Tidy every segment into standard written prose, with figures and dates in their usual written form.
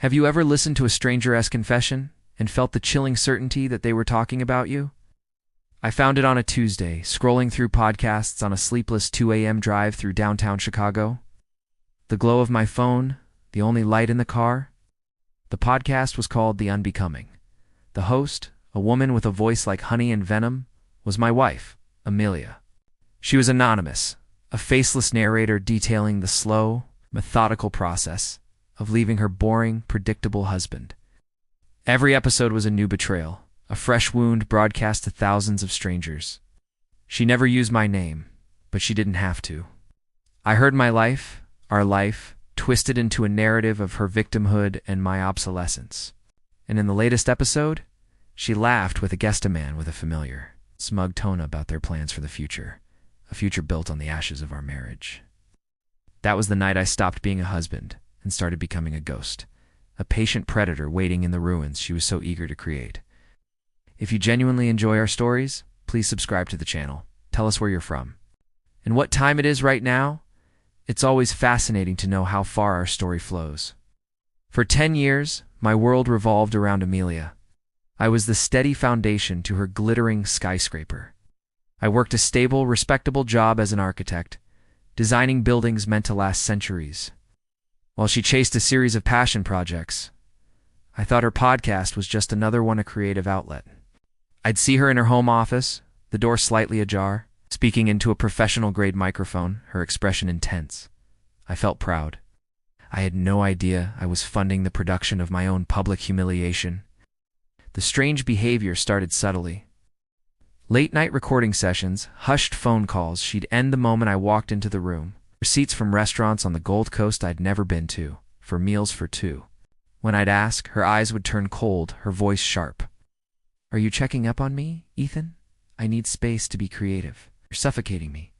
Have you ever listened to a stranger-esque confession and felt the chilling certainty that they were talking about you? I found it on a Tuesday, scrolling through podcasts on a sleepless 2 a.m. drive through downtown Chicago. The glow of my phone, the only light in the car. The podcast was called The Unbecoming. The host, a woman with a voice like honey and venom, was my wife, Amelia. She was anonymous, a faceless narrator detailing the slow, methodical process of leaving her boring, predictable husband. Every episode was a new betrayal, a fresh wound broadcast to thousands of strangers. She never used my name, but she didn't have to. I heard my life, our life, twisted into a narrative of her victimhood and my obsolescence. And in the latest episode, she laughed with a guest-a-man with a familiar, smug tone about their plans for the future, a future built on the ashes of our marriage. That was the night I stopped being a husband and started becoming a ghost, a patient predator waiting in the ruins she was so eager to create. If you genuinely enjoy our stories, please subscribe to the channel. Tell us where you're from. And what time it is right now? It's always fascinating to know how far our story flows. For 10 years, my world revolved around Amelia. I was the steady foundation to her glittering skyscraper. I worked a stable, respectable job as an architect, designing buildings meant to last centuries. While she chased a series of passion projects, I thought her podcast was just another one, a creative outlet. I'd see her in her home office, the door slightly ajar, speaking into a professional-grade microphone, her expression intense. I felt proud. I had no idea I was funding the production of my own public humiliation. The strange behavior started subtly. Late-night recording sessions, hushed phone calls she'd end the moment I walked into the room. Receipts from restaurants on the Gold Coast I'd never been to, for meals for two. When I'd ask, her eyes would turn cold, her voice sharp. "Are you checking up on me, Ethan? I need space to be creative. You're suffocating me."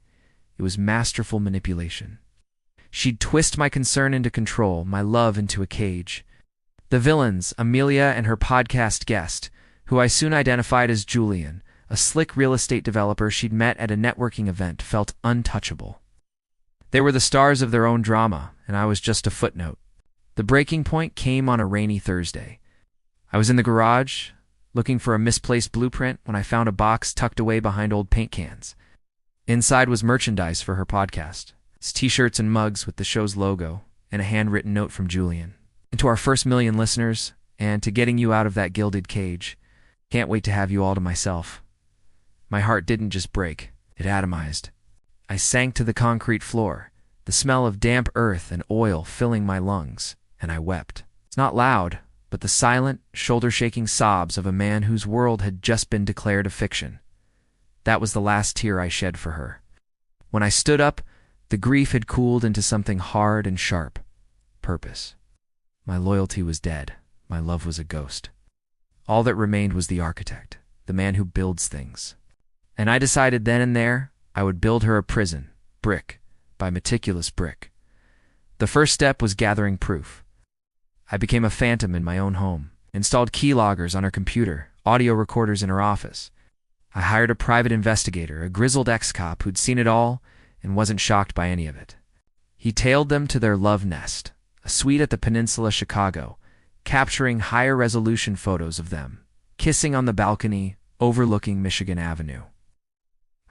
It was masterful manipulation. She'd twist my concern into control, my love into a cage. The villains, Amelia and her podcast guest, who I soon identified as Julian, a slick real estate developer she'd met at a networking event, felt untouchable. They were the stars of their own drama, and I was just a footnote. The breaking point came on a rainy Thursday. I was in the garage, looking for a misplaced blueprint, when I found a box tucked away behind old paint cans. Inside was merchandise for her podcast. It's t-shirts and mugs with the show's logo, and a handwritten note from Julian. "And to our first 1,000,000 listeners, and to getting you out of that gilded cage. Can't wait to have you all to myself." My heart didn't just break, it atomized. I sank to the concrete floor, the smell of damp earth and oil filling my lungs, and I wept. It's not loud, but the silent, shoulder-shaking sobs of a man whose world had just been declared a fiction. That was the last tear I shed for her. When I stood up, the grief had cooled into something hard and sharp. Purpose. My loyalty was dead. My love was a ghost. All that remained was the architect, the man who builds things. And I decided then and there I would build her a prison, brick by meticulous brick. The first step was gathering proof. I became a phantom in my own home, installed keyloggers on her computer, audio recorders in her office. I hired a private investigator, a grizzled ex-cop who'd seen it all and wasn't shocked by any of it. He tailed them to their love nest, a suite at the Peninsula, Chicago, capturing higher-resolution photos of them, kissing on the balcony overlooking Michigan Avenue.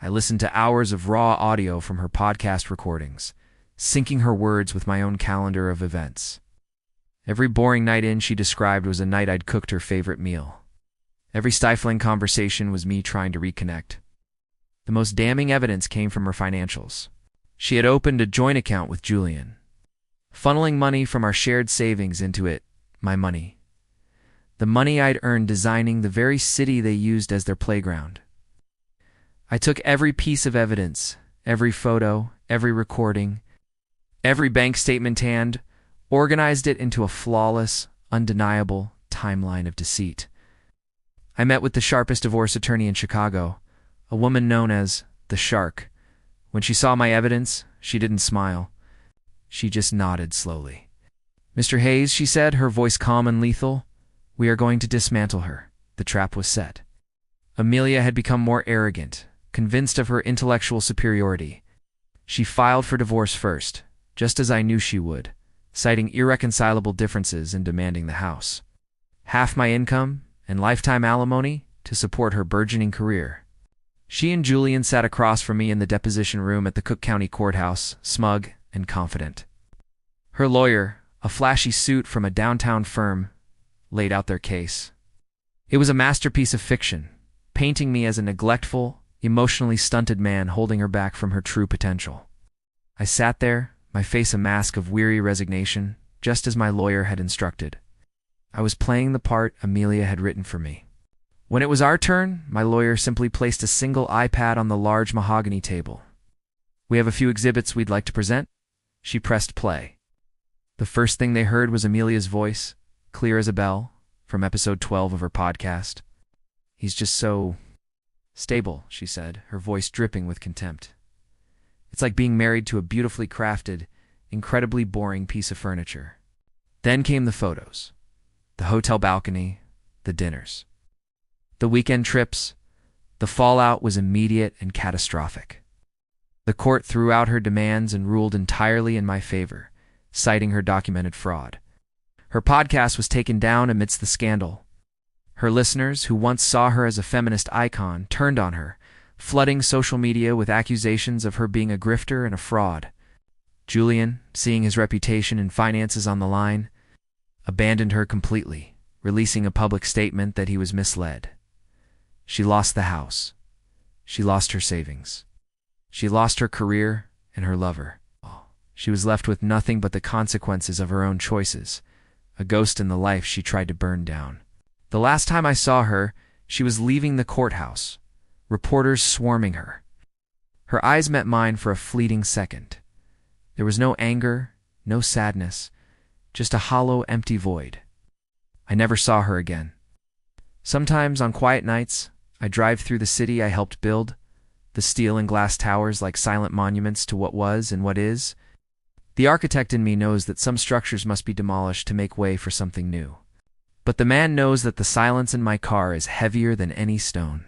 I listened to hours of raw audio from her podcast recordings, syncing her words with my own calendar of events. Every boring night in she described was a night I'd cooked her favorite meal. Every stifling conversation was me trying to reconnect. The most damning evidence came from her financials. She had opened a joint account with Julian, funneling money from our shared savings into it, my money. The money I'd earned designing the very city they used as their playground. I took every piece of evidence, every photo, every recording, every bank statement and organized it into a flawless, undeniable timeline of deceit. I met with the sharpest divorce attorney in Chicago, a woman known as the Shark. When she saw my evidence, she didn't smile. She just nodded slowly. "Mr. Hayes," she said, her voice calm and lethal, "we are going to dismantle her." The trap was set. Amelia had become more arrogant, convinced of her intellectual superiority. She filed for divorce first, just as I knew she would, citing irreconcilable differences in demanding the house, half my income, and lifetime alimony to support her burgeoning career. She and Julian sat across from me in the deposition room at the Cook County Courthouse, smug and confident. Her lawyer, a flashy suit from a downtown firm, laid out their case. It was a masterpiece of fiction, painting me as a neglectful, emotionally stunted man holding her back from her true potential. I sat there, my face a mask of weary resignation, just as my lawyer had instructed. I was playing the part Amelia had written for me. When it was our turn, my lawyer simply placed a single iPad on the large mahogany table. "We have a few exhibits we'd like to present." She pressed play. The first thing they heard was Amelia's voice, clear as a bell, from episode 12 of her podcast. "He's just so stable," she said, her voice dripping with contempt. "It's like being married to a beautifully crafted, incredibly boring piece of furniture." Then came the photos. The hotel balcony, the dinners, the weekend trips. The fallout was immediate and catastrophic. The court threw out her demands and ruled entirely in my favor, citing her documented fraud. Her podcast was taken down amidst the scandal. Her listeners, who once saw her as a feminist icon, turned on her, flooding social media with accusations of her being a grifter and a fraud. Julian, seeing his reputation and finances on the line, abandoned her completely, releasing a public statement that he was misled. She lost the house. She lost her savings. She lost her career and her lover. She was left with nothing but the consequences of her own choices, a ghost in the life she tried to burn down. The last time I saw her, she was leaving the courthouse, reporters swarming her. Her eyes met mine for a fleeting second. There was no anger, no sadness, just a hollow, empty void. I never saw her again. Sometimes on quiet nights, I drive through the city I helped build, the steel and glass towers like silent monuments to what was and what is. The architect in me knows that some structures must be demolished to make way for something new. But the man knows that the silence in my car is heavier than any stone.